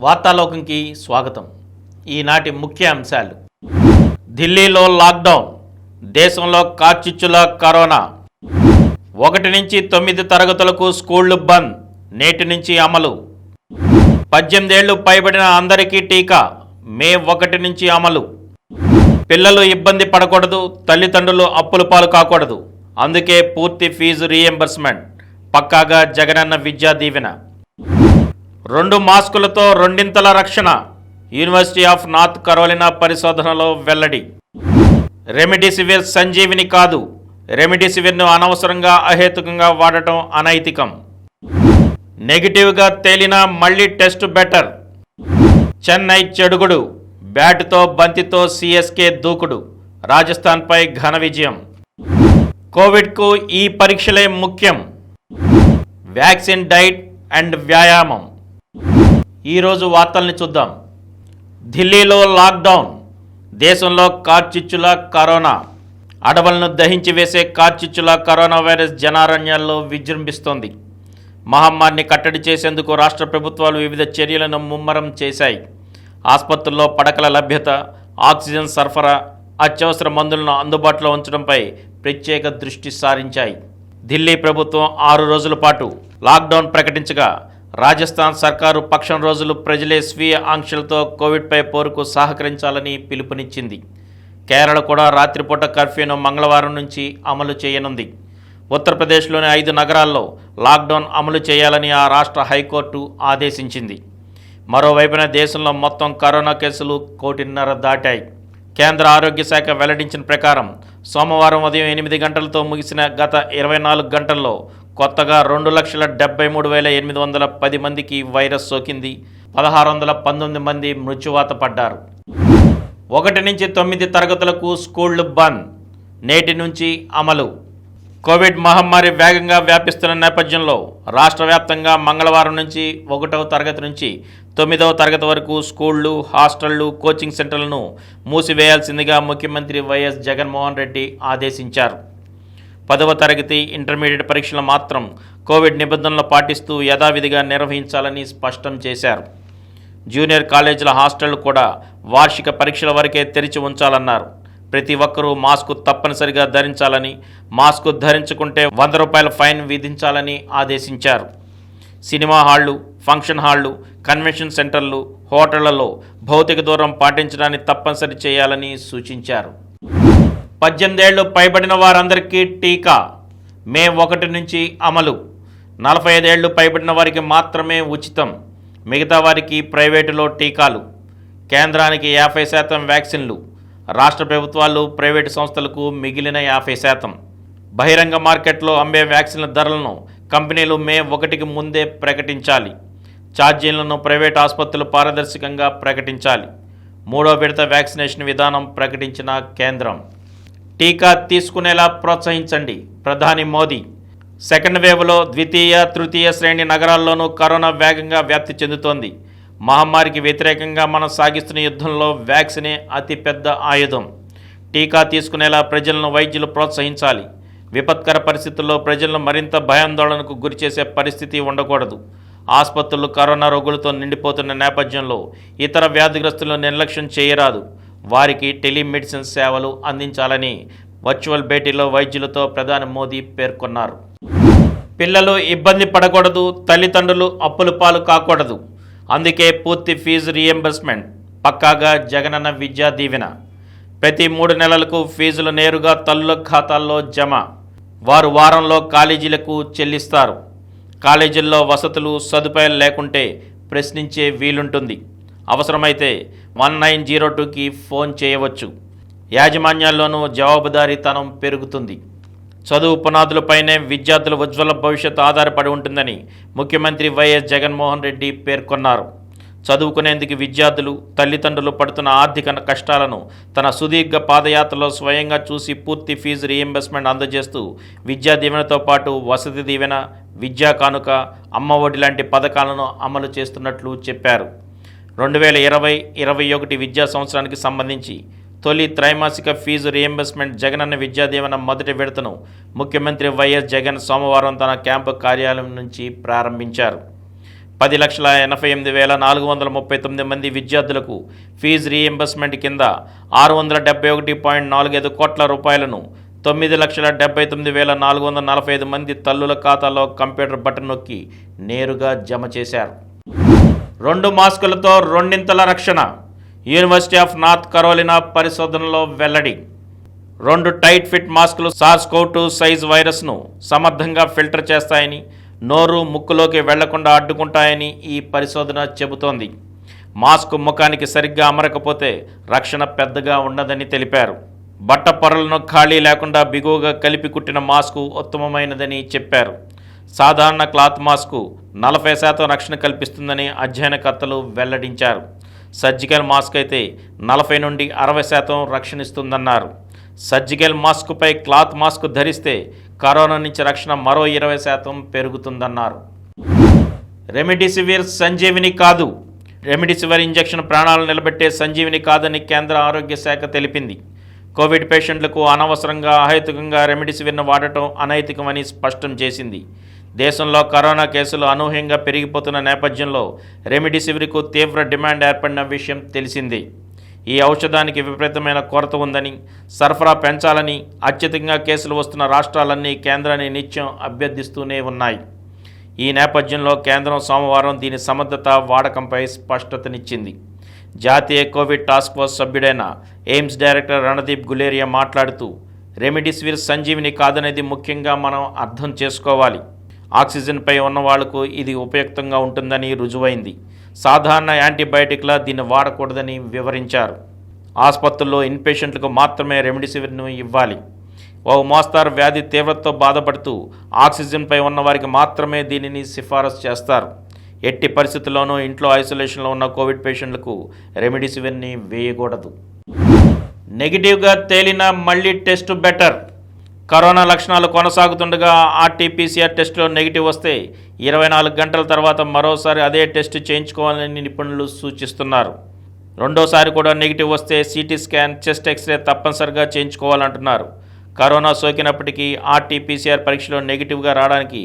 వార్తాలోకంకి స్వాగతం. ఈనాటి ముఖ్య అంశాలు: ఢిల్లీలో లాక్డౌన్, దేశంలో కార్చిచ్చుల కరోనా, 1 నుంచి 9 తరగతులకు స్కూళ్లు బంద్, నేటి నుంచి అమలు. 18 ఏళ్లు పైబడిన అందరికీ టీకా, మే 1 నుంచి అమలు. పిల్లలు ఇబ్బంది పడకూడదు, తల్లిదండ్రులు అప్పుల పాలు కాకూడదు, అందుకే పూర్తి ఫీజు రీఎంబర్స్మెంట్, పక్కాగా జగనన్న విద్యా దీవెన. 2 మాస్కులతో రెండింతల రక్షణ, యూనివర్సిటీ ఆఫ్ నార్త్ కరోలినా పరిశోధనలో వెల్లడి. రెమిడిసివిర్ సంజీవిని కాదు, రెమిడిసివిర్ను అనవసరంగా అహేతుకంగా వాడటం అనైతికం. నెగిటివ్గా తేలినా మళ్లీ టెస్ట్ బెటర్. చెన్నై చెడుగుడు, బ్యాటుతో బంతితో సిఎస్కే దూకుడు, రాజస్థాన్పై ఘన విజయం. కోవిడ్కు ఈ పరీక్షలే ముఖ్యం, వ్యాక్సిన్, డైట్ అండ్ వ్యాయామం. ఈరోజు వార్తల్ని చూద్దాం. ఢిల్లీలో లాక్డౌన్, దేశంలో కార్చిచ్చుల కరోనా. అడవులను దహించి వేసే కార్చిచ్చుల కరోనా వైరస్ జనారణ్యాల్లో విజృంభిస్తోంది. మహమ్మారిని కట్టడి చేసేందుకు రాష్ట్ర ప్రభుత్వాలు వివిధ చర్యలను ముమ్మరం చేశాయి. ఆసుపత్రుల్లో పడకల లభ్యత, ఆక్సిజన్ సరఫరా, అత్యవసర మందులను అందుబాటులో ఉంచడంపై ప్రత్యేక దృష్టి సారించాయి. ఢిల్లీ ప్రభుత్వం 6 రోజుల పాటు లాక్డౌన్ ప్రకటించగా, రాజస్థాన్ సర్కారు పక్షం రోజులు ప్రజలే స్వీయ ఆంక్షలతో కోవిడ్పై పోరుకు సహకరించాలని పిలుపునిచ్చింది. కేరళ కూడా రాత్రిపూట కర్ఫ్యూను మంగళవారం నుంచి అమలు చేయనుంది. ఉత్తరప్రదేశ్లోని 5 నగరాల్లో లాక్డౌన్ అమలు చేయాలని ఆ రాష్ట్ర హైకోర్టు ఆదేశించింది. మరోవైపున దేశంలో మొత్తం కరోనా కేసులు 1.5 దాటాయి. కేంద్ర ఆరోగ్య శాఖ వెల్లడించిన ప్రకారం సోమవారం ఉదయం 8 గంటలతో ముగిసిన గత 24 గంటల్లో కొత్తగా 2,73,810 మందికి వైరస్ సోకింది. 1,619 మంది మృత్యువాత పడ్డారు. 1 నుంచి 9 తరగతులకు స్కూళ్లు బంద్, నేటి నుంచి అమలు. కోవిడ్ మహమ్మారి వేగంగా వ్యాపిస్తున్న నేపథ్యంలో రాష్ట్ర వ్యాప్తంగా మంగళవారం నుంచి 1వ తరగతి నుంచి 9వ తరగతి వరకు స్కూళ్లు, హాస్టళ్లు, కోచింగ్ సెంటర్లను మూసివేయాల్సిందిగా ముఖ్యమంత్రి వైఎస్ జగన్మోహన్ రెడ్డి ఆదేశించారు. 10వ తరగతి, ఇంటర్మీడియట్ పరీక్షలు మాత్రం కోవిడ్ నిబంధనలు పాటిస్తూ యథావిధిగా నిర్వహించాలని స్పష్టం చేశారు. జూనియర్ కాలేజీల హాస్టళ్లు కూడా వార్షిక పరీక్షల వరకే తెరిచి ఉంచాలన్నారు. ప్రతి ఒక్కరూ మాస్కు తప్పనిసరిగా ధరించాలని, మాస్కు ధరించుకుంటే 100 రూపాయల ఫైన్ విధించాలని ఆదేశించారు. సినిమా హాళ్లు, ఫంక్షన్ హాళ్లు, కన్వెన్షన్ సెంటర్లు, హోటళ్లలో భౌతిక దూరం పాటించడాన్ని తప్పనిసరి చేయాలని సూచించారు. 18 ఏళ్లు పైబడిన వారందరికీ టీకా, మే 1 నుంచి అమలు. 45 ఏళ్లు పైబడిన వారికి మాత్రమే ఉచితం, మిగతా వారికి ప్రైవేటులో టీకాలు. కేంద్రానికి 50% వ్యాక్సిన్లు, రాష్ట్ర ప్రభుత్వాలు, ప్రైవేటు సంస్థలకు మిగిలిన 50%. బహిరంగ మార్కెట్లో అమ్మే వ్యాక్సిన్ల ధరలను కంపెనీలు మే 1కి ముందే ప్రకటించాలి. ఛార్జీలను ప్రైవేటు ఆసుపత్రులు పారదర్శకంగా ప్రకటించాలి. 3వ విడత వ్యాక్సినేషన్ విధానం ప్రకటించిన కేంద్రం. టీకా తీసుకునేలా ప్రోత్సహించండి, ప్రధాని మోదీ. సెకండ్ వేవ్లో ద్వితీయ, తృతీయ శ్రేణి నగరాల్లోనూ కరోనా వేగంగా వ్యాప్తి చెందుతోంది. మహమ్మారికి వ్యతిరేకంగా మనం సాగిస్తున్న యుద్ధంలో వ్యాక్సినే అతిపెద్ద ఆయుధం. టీకా తీసుకునేలా ప్రజలను వైద్యులు ప్రోత్సహించాలి. విపత్కర పరిస్థితుల్లో ప్రజలను మరింత భయాందోళనకు గురిచేసే పరిస్థితి ఉండకూడదు. ఆసుపత్రులు కరోనా రోగులతో నిండిపోతున్న నేపథ్యంలో ఇతర వ్యాధిగ్రస్తులను నిర్లక్ష్యం చేయరాదు. వారికి టెలిమెడిసిన్ సేవలు అందించాలని వర్చువల్ భేటీలో వైద్యులతో ప్రధాని మోదీ పేర్కొన్నారు. పిల్లలు ఇబ్బంది పడకూడదు, తల్లిదండ్రులు అప్పుల పాలు కాకూడదు, అందుకే పూర్తి ఫీజు రీఎంబర్స్మెంట్, పక్కాగా జగనన్న విద్యా దీవెన. ప్రతి 3 నెలలకు ఫీజులు నేరుగా తల్లుల ఖాతాల్లో జమ. వారు వారంలో కాలేజీలకు చెల్లిస్తారు. కాలేజీల్లో వసతులు, సదుపాయాలు లేకుంటే ప్రశ్నించే వీలుంటుంది. అవసరమైతే 1902కి ఫోన్ చేయవచ్చు. యాజమాన్యాల్లోనూ జవాబుదారీతనం పెరుగుతుంది. చదువు పునాదులపైనే విద్యార్థుల ఉజ్వల భవిష్యత్తు ఆధారపడి ఉంటుందని ముఖ్యమంత్రి వైఎస్ జగన్మోహన్ రెడ్డి పేర్కొన్నారు. చదువుకునేందుకు విద్యార్థులు, తల్లిదండ్రులు పడుతున్న ఆర్థిక కష్టాలను తన సుదీర్ఘ పాదయాత్రలో స్వయంగా చూసి పూర్తి ఫీజు రీఎంబర్స్మెంట్ అందజేస్తూ విద్యా దీవెనతో పాటు వసతి దీవెన, విద్యా కానుక, అమ్మ ఒడి లాంటి పథకాలను అమలు చేస్తున్నట్లు చెప్పారు. 2020-21 విద్యా సంవత్సరానికి సంబంధించి తొలి త్రైమాసిక ఫీజు రీఎంబర్స్మెంట్ జగనన్న విద్యా దీవెన మొదటి విడతను ముఖ్యమంత్రి వైఎస్ జగన్ సోమవారం తన క్యాంపు కార్యాలయం నుంచి ప్రారంభించారు. 10,88,439 మంది విద్యార్థులకు ఫీజు రీయింబర్స్మెంట్ కింద 671.45 కోట్ల రూపాయలను 9,79,445 మంది తల్లుల ఖాతాలో కంప్యూటర్ బటన్ నొక్కి నేరుగా జమ చేశారు. 2 మాస్కులతో రెండింతల రక్షణ. యూనివర్సిటీ ఆఫ్ నార్త్ కరోలినా పరిశోధనలో వెల్లడి. 2 టైట్ ఫిట్ మాస్కులు SARS-CoV-2 సైజ్ వైరస్ను సమర్థంగా ఫిల్టర్ చేస్తాయని, నోరు ముక్కులోకి వెళ్లకుండా అడ్డుకుంటాయని ఈ పరిశోధన చెబుతోంది. మాస్క్ ముఖానికి సరిగ్గా అమరకపోతే రక్షణ పెద్దగా ఉండదని తెలిపారు. బట్ట పొరలను ఖాళీ లేకుండా బిగువుగా కలిపి కుట్టిన మాస్కు ఉత్తమమైనదని చెప్పారు. సాధారణ క్లాత్ మాస్కు 40% రక్షణ కల్పిస్తుందని అధ్యయనకర్తలు వెల్లడించారు. సర్జికల్ మాస్క్ అయితే 40 నుండి 60% రక్షణ ఇస్తుందన్నారు. సర్జికల్ మాస్కుపై క్లాత్ మాస్క్ ధరిస్తే కరోనా నుంచి రక్షణ మరో 20% పెరుగుతుందన్నారు. రెమిడిసివిర్ సంజీవిని కాదు. రెమిడిసివిర్ ఇంజెక్షన్ ప్రాణాలు నిలబెట్టే సంజీవిని కాదని కేంద్ర ఆరోగ్య శాఖ తెలిపింది. కోవిడ్ పేషెంట్లకు అనవసరంగా అహేతుకంగా రెమిడిసివిర్ను వాడటం అనైతికమని స్పష్టం చేసింది. దేశంలో కరోనా కేసులు అనూహ్యంగా పెరిగిపోతున్న నేపథ్యంలో రెమిడిసివిర్కు తీవ్ర డిమాండ్ ఏర్పడిన విషయం తెలిసిందే. ఈ ఔషధానికి విపరీతమైన కొరత ఉందని, సరఫరా పెంచాలని అత్యధికంగా కేసులు వస్తున్న రాష్ట్రాలన్నీ కేంద్రాన్ని నిత్యం అభ్యర్థిస్తూనే ఉన్నాయి. ఈ నేపథ్యంలో కేంద్రం సోమవారం దీని సమర్థత వాడకంపై స్పష్టతనిచ్చింది. జాతీయ కోవిడ్ టాస్క్ ఫోర్స్ సభ్యుడైన ఎయిమ్స్ డైరెక్టర్ రణదీప్ గులేరియా మాట్లాడుతూ, రెమిడిసివిర్ సంజీవిని కాదనేది ముఖ్యంగా మనం అర్థం చేసుకోవాలి. ఆక్సిజన్పై ఉన్న వాళ్లకు ఇది ఉపయుక్తంగా ఉంటుందని రుజువైంది. సాధారణ యాంటీబయాటిక్లా దీన్ని వాడకూడదని వివరించారు. ఆసుపత్రుల్లో ఇన్పేషెంట్లకు మాత్రమే రెమిడిసివిర్ను ఇవ్వాలి. ఓ మోస్తారు వ్యాధి తీవ్రతతో బాధపడుతూ ఆక్సిజన్పై ఉన్నవారికి మాత్రమే దీనిని సిఫారసు చేస్తారు. ఎట్టి పరిస్థితుల్లోనూ ఇంట్లో ఐసోలేషన్లో ఉన్న కోవిడ్ పేషెంట్లకు రెమిడిసివిర్ని వేయకూడదు. నెగిటివ్గా తేలిన మళ్ళీ టెస్ట్ బెటర్. కరోనా లక్షణాలు కొనసాగుతుండగా RT-PCR టెస్టులో నెగిటివ్ వస్తే 24 గంటల తర్వాత మరోసారి అదే టెస్ట్ చేయించుకోవాలని నిపుణులు సూచిస్తున్నారు. రెండోసారి కూడా నెగిటివ్ వస్తే CT స్కాన్, చెస్ట్ ఎక్స్రే తప్పనిసరిగా చేయించుకోవాలంటున్నారు. కరోనా సోకినప్పటికీ RT-PCR పరీక్షలో నెగిటివ్గా రావడానికి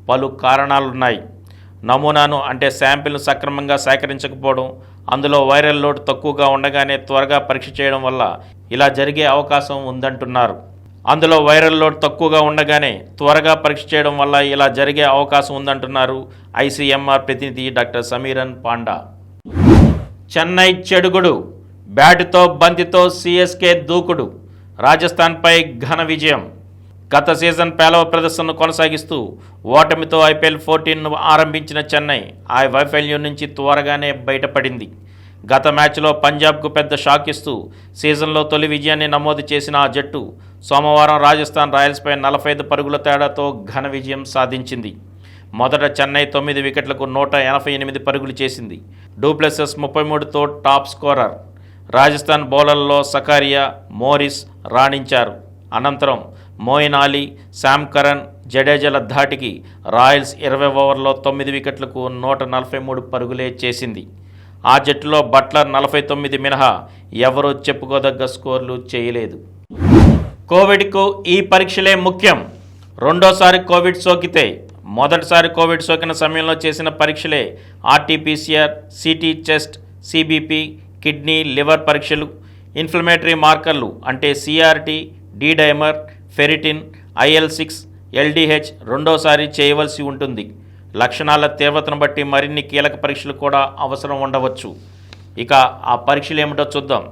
పలు కారణాలున్నాయి. నమూనాను అంటే శాంపిల్ను సక్రమంగా సేకరించకపోవడం, అందులో వైరల్ లోడ్ తక్కువగా ఉండగానే త్వరగా పరీక్ష చేయడం వల్ల ఇలా జరిగే అవకాశం ఉందంటున్నారు. ICMR ప్రతినిధి డాక్టర్ సమీరన్ పాండా. చెన్నై చెడుగుడు. బ్యాటుతో బంతితో CSK దూకుడు. రాజస్థాన్పై ఘన విజయం. గత సీజన్ పేలవ ప్రదర్శనను కొనసాగిస్తూ ఓటమితో IPL 14ను ఆరంభించిన చెన్నై ఆ వైఫల్యం నుంచి త్వరగానే బయటపడింది. గత మ్యాచ్లో పంజాబ్కు పెద్ద షాక్ ఇస్తూ సీజన్లో తొలి విజయాన్ని నమోదు చేసిన ఆ జట్టు సోమవారం రాజస్థాన్ రాయల్స్పై 45 పరుగుల తేడాతో ఘన విజయం సాధించింది. మొదట చెన్నై 9 వికెట్లకు 188 పరుగులు చేసింది. డూప్లెసెస్ 33తో టాప్ స్కోరర్. రాజస్థాన్ బౌలర్లలో సకారియా, మోరిస్ రాణించారు. అనంతరం మోయిన్ అలీ, శామ్ కరన్, జడేజాల ధాటికి రాయల్స్ 20 ఓవర్లో 9 వికెట్లకు 143 పరుగులే చేసింది. ఆ జట్టులో బట్లర్ 49 మినహా ఎవరూ చెప్పుకోదగ్గ స్కోర్లు చేయలేదు. కోవిడ్కు ఈ పరీక్షలే ముఖ్యం. రెండోసారి కోవిడ్ సోకితే మొదటిసారి కోవిడ్ సోకిన సమయంలో చేసిన పరీక్షలే RT-PCR, CT chest, CBP, kidney, liver పరీక్షలు. ఇన్ఫ్లమేటరీ మార్కర్లు అంటే CRT, D-డైమర్, ఫెరిటిన్, IL-6, LDH రెండోసారి చేయవలసి ఉంటుంది. లక్షణాల తీవ్రతను బట్టి మరిన్ని కీలక పరీక్షలు కూడా అవసరం ఉండవచ్చు. ఇక ఆ పరీక్షలు ఏమిటో చూద్దాం.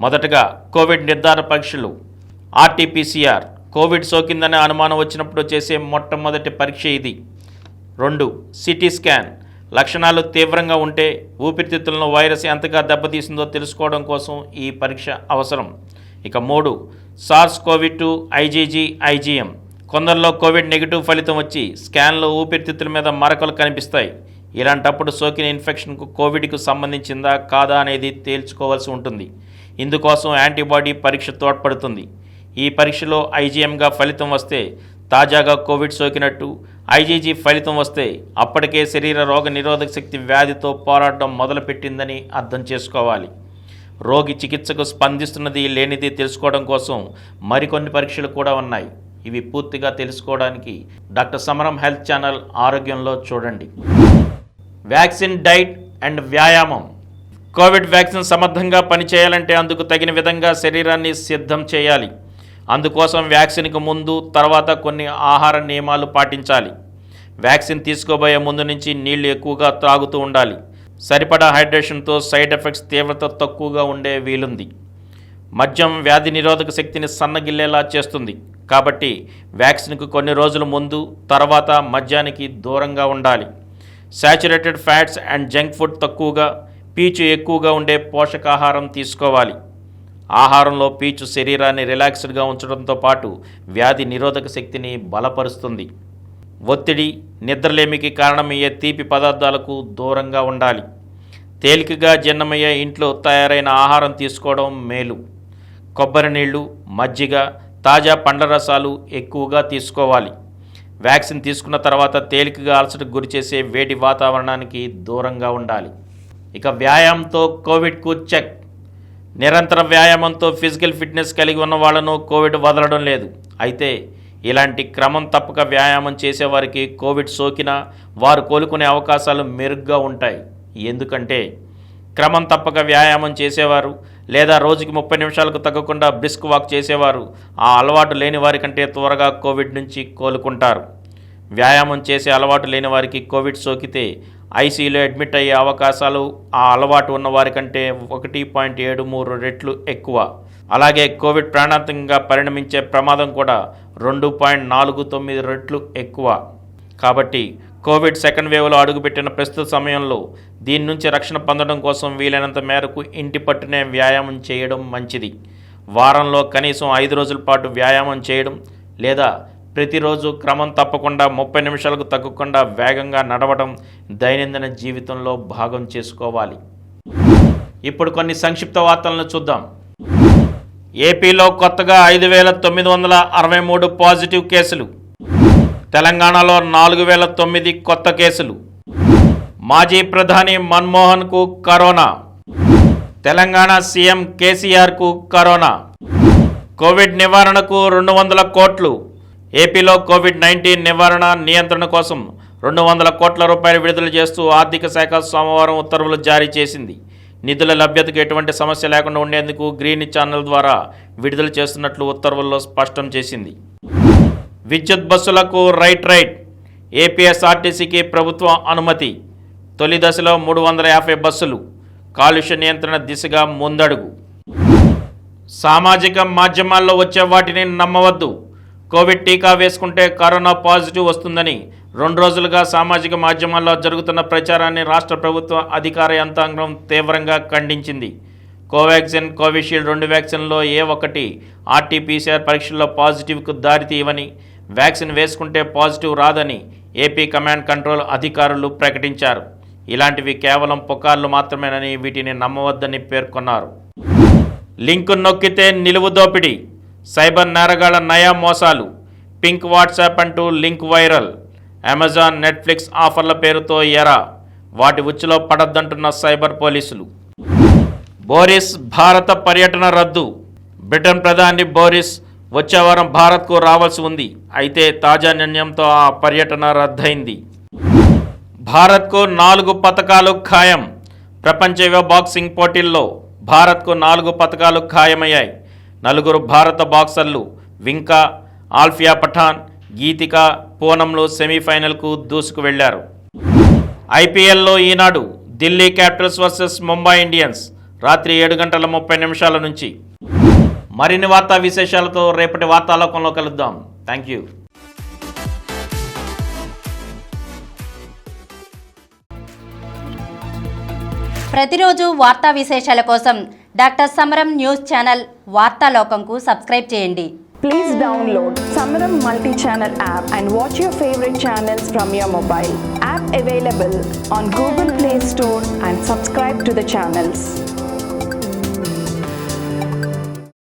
మొదటగా కోవిడ్ నిర్ధారణ పరీక్షలు. RT-PCR కోవిడ్ సోకిందనే అనుమానం వచ్చినప్పుడు చేసే మొట్టమొదటి పరీక్ష ఇది. 2. CT స్కాన్ లక్షణాలు తీవ్రంగా ఉంటే ఊపిరితిత్తులను వైరస్ ఎంతగా దెబ్బతీసిందో తెలుసుకోవడం కోసం ఈ పరీక్ష అవసరం. ఇక 3. SARS-CoV-2 IgG IgM కొందరిలో కోవిడ్ నెగిటివ్ ఫలితం వచ్చి స్కాన్లో ఊపిరితిత్తుల మీద మరకలు కనిపిస్తాయి. ఇలాంటప్పుడు సోకిన ఇన్ఫెక్షన్కు కోవిడ్కు సంబంధించిందా కాదా అనేది తేల్చుకోవాల్సి ఉంటుంది. ఇందుకోసం యాంటీబాడీ పరీక్ష తోడ్పడుతుంది. ఈ పరీక్షలో IgMగా ఫలితం వస్తే తాజాగా కోవిడ్ సోకినట్టు, IgG ఫలితం వస్తే అప్పటికే శరీర రోగ నిరోధక శక్తి వ్యాధితో పోరాడడం మొదలుపెట్టిందని అర్థం చేసుకోవాలి. రోగి చికిత్సకు స్పందిస్తున్నది లేనిది తెలుసుకోవడం కోసం మరికొన్ని పరీక్షలు కూడా ఉన్నాయి. ఇవి పూర్తిగా తెలుసుకోవడానికి డాక్టర్ సమరం హెల్త్ ఛానల్ ఆరోగ్యంలో చూడండి. వ్యాక్సిన్ డైట్ అండ్ వ్యాయామం. కోవిడ్ వ్యాక్సిన్ సమర్థంగా పనిచేయాలంటే అందుకు తగిన విధంగా శరీరాన్ని సిద్ధం చేయాలి. అందుకోసం వ్యాక్సిన్కు ముందు తర్వాత కొన్ని ఆహార నియమాలు పాటించాలి. వ్యాక్సిన్ తీసుకోబోయే ముందు నుంచి నీళ్లు ఎక్కువగా త్రాగుతూ ఉండాలి. సరిపడా హైడ్రేషన్తో సైడ్ ఎఫెక్ట్స్ తీవ్రత తక్కువగా ఉండే వీలుంది. మద్యం వ్యాధి నిరోధక శక్తిని సన్నగిల్లేలా చేస్తుంది. కాబట్టి వ్యాక్సిన్కు కొన్ని రోజుల ముందు తర్వాత మద్యానికి దూరంగా ఉండాలి. Saturated fats and junk food తక్కువగా, పీచు ఎక్కువగా ఉండే పోషకాహారం తీసుకోవాలి. ఆహారంలో పీచు శరీరాన్ని రిలాక్స్డ్గా ఉంచడంతో పాటు వ్యాధి నిరోధక శక్తిని బలపరుస్తుంది. ఒత్తిడి, నిద్రలేమికి కారణమయ్యే తీపి పదార్థాలకు దూరంగా ఉండాలి. తేలికగా జీర్ణమయ్యే ఇంట్లో తయారైన ఆహారం తీసుకోవడం మేలు. కొబ్బరి నీళ్లు, మజ్జిగ, తాజా పండ్ల రసాలు ఎక్కువగా తీసుకోవాలి. వ్యాక్సిన్ తీసుకున్న తర్వాత తేలికగా అలసటకు గురిచేసే వేడి వాతావరణానికి దూరంగా ఉండాలి. ఇక వ్యాయామంతో కోవిడ్కు చెక్. నిరంతర వ్యాయామంతో ఫిజికల్ ఫిట్నెస్ కలిగి ఉన్న వాళ్ళను కోవిడ్ వదలడం లేదు. అయితే ఇలాంటి క్రమం తప్పక వ్యాయామం చేసేవారికి కోవిడ్ సోకినా వారు కోలుకునే అవకాశాలు మెరుగ్గా ఉంటాయి. ఎందుకంటే క్రమం తప్పక వ్యాయామం చేసేవారు లేదా రోజుకి 30 నిమిషాలకు తగ్గకుండా బ్రిస్క్ వాక్ చేసేవారు ఆ అలవాటు లేని వారి కంటే త్వరగా కోవిడ్ నుంచి కోలుకుంటారు. వ్యాయామం చేసే అలవాటు లేని వారికి కోవిడ్ సోకితే ఐసీయూలో అడ్మిట్ అయ్యే అవకాశాలు ఆ అలవాటు ఉన్న వారి కంటే 1.73 రెట్లు ఎక్కువ. అలాగే కోవిడ్ ప్రాణాంతకంగా పరిణమించే ప్రమాదం కూడా 2.49 రెట్లు ఎక్కువ. కాబట్టి కోవిడ్ సెకండ్ వేవ్లో అడుగుపెట్టిన ప్రస్తుత సమయంలో దీని నుంచి రక్షణ పొందడం కోసం వీలైనంత మేరకు ఇంటి పట్టునే వ్యాయామం చేయడం మంచిది. వారంలో కనీసం 5 రోజుల పాటు వ్యాయామం చేయడం లేదా ప్రతిరోజు క్రమం తప్పకుండా 30 నిమిషాలకు తగ్గకుండా వేగంగా నడవడం దైనందిన జీవితంలో భాగం చేసుకోవాలి. ఇప్పుడు కొన్ని సంక్షిప్త వార్తలను చూద్దాం. ఏపీలో కొత్తగా 5,963 పాజిటివ్ కేసులు. తెలంగాణలో 4,009 కొత్త కేసులు. మాజీ ప్రధాని మన్మోహన్కు కరోనా. తెలంగాణ సీఎం కేసీఆర్కు కరోనా. కోవిడ్ నివారణకు 200 కోట్లు. ఏపీలో కోవిడ్-19 నివారణ నియంత్రణ కోసం 200 కోట్ల రూపాయలు విడుదల చేస్తూ ఆర్థిక శాఖ సోమవారం ఉత్తర్వులు జారీ చేసింది. నిధుల లభ్యతకు ఎటువంటి సమస్య లేకుండా ఉండేందుకు గ్రీన్ ఛానల్ ద్వారా విడుదల చేస్తున్నట్లు ఉత్తర్వుల్లో స్పష్టం చేసింది. విద్యుత్ బస్సులకు రైట్. ఏపీఎస్ఆర్టీసీకి ప్రభుత్వం అనుమతి. తొలి దశలో 350 బస్సులు. కాలుష్య నియంత్రణ దిశగా ముందడుగు. సామాజిక మాధ్యమాల్లో వచ్చే వాటిని నమ్మవద్దు. కోవిడ్ టీకా వేసుకుంటే కరోనా పాజిటివ్ వస్తుందని 2 రోజులుగా సామాజిక మాధ్యమాల్లో జరుగుతున్న ప్రచారాన్ని రాష్ట్ర ప్రభుత్వ అధికార యంత్రాంగం తీవ్రంగా ఖండించింది. కోవాక్సిన్, కోవిషీల్డ్ 2 వ్యాక్సిన్లో ఏ ఒక్కటి ఆర్టీపీసీఆర్ పరీక్షల్లో పాజిటివ్కు దారితీయవని, వ్యాక్సిన్ వేసుకుంటే పాజిటివ్ రాదని ఏపీ కమాండ్ కంట్రోల్ అధికారులు ప్రకటించారు. ఇలాంటివి కేవలం పుకార్లు మాత్రమేనని వీటిని నమ్మవద్దని పేర్కొన్నారు. లింకు నొక్కితే నిలువు దోపిడీ. సైబర్ నేరగాళ్ల నయా మోసాలు. పింక్ వాట్సాప్ అంటూ లింక్ వైరల్. అమెజాన్, నెట్ఫ్లిక్స్ ఆఫర్ల పేరుతో ఎరా. వాటి ఉచ్చులో పడద్దంటున్న సైబర్ పోలీసులు. బోరిస్ భారత పర్యటన రద్దు. బ్రిటన్ ప్రధాని బోరిస్ వచ్చే వారం భారత్కు రావాల్సి ఉంది. అయితే తాజా నిర్ణయంతో ఆ పర్యటన రద్దయింది. భారత్కు 4 పతకాలు ఖాయం. ప్రపంచ యువ బాక్సింగ్ పోటీల్లో భారత్కు 4 పతకాలు ఖాయమయ్యాయి. 4 భారత బాక్సర్లు వింకా, ఆల్ఫియా పఠాన్, గీతిక, పూనంలు సెమీఫైనల్కు దూసుకు వెళ్లారు. ఐపీఎల్లో ఈనాడు Delhi Capitals versus Mumbai Indians రాత్రి 7:30 నుంచి. మరిన్ని వార్తా విశేషాలతో రేపటి వార్తాలోకంలో కలుద్దాం. Thank you. ప్రతిరోజు వార్తా విశేషాల కోసం డాక్టర్ సమరం న్యూస్ ఛానల్ వార్తాలోకంకు సబ్స్క్రైబ్ చేయండి. Please download Samaram multi-channel app and watch your favorite channels from your mobile. App available on Google Play Store and subscribe to the channels.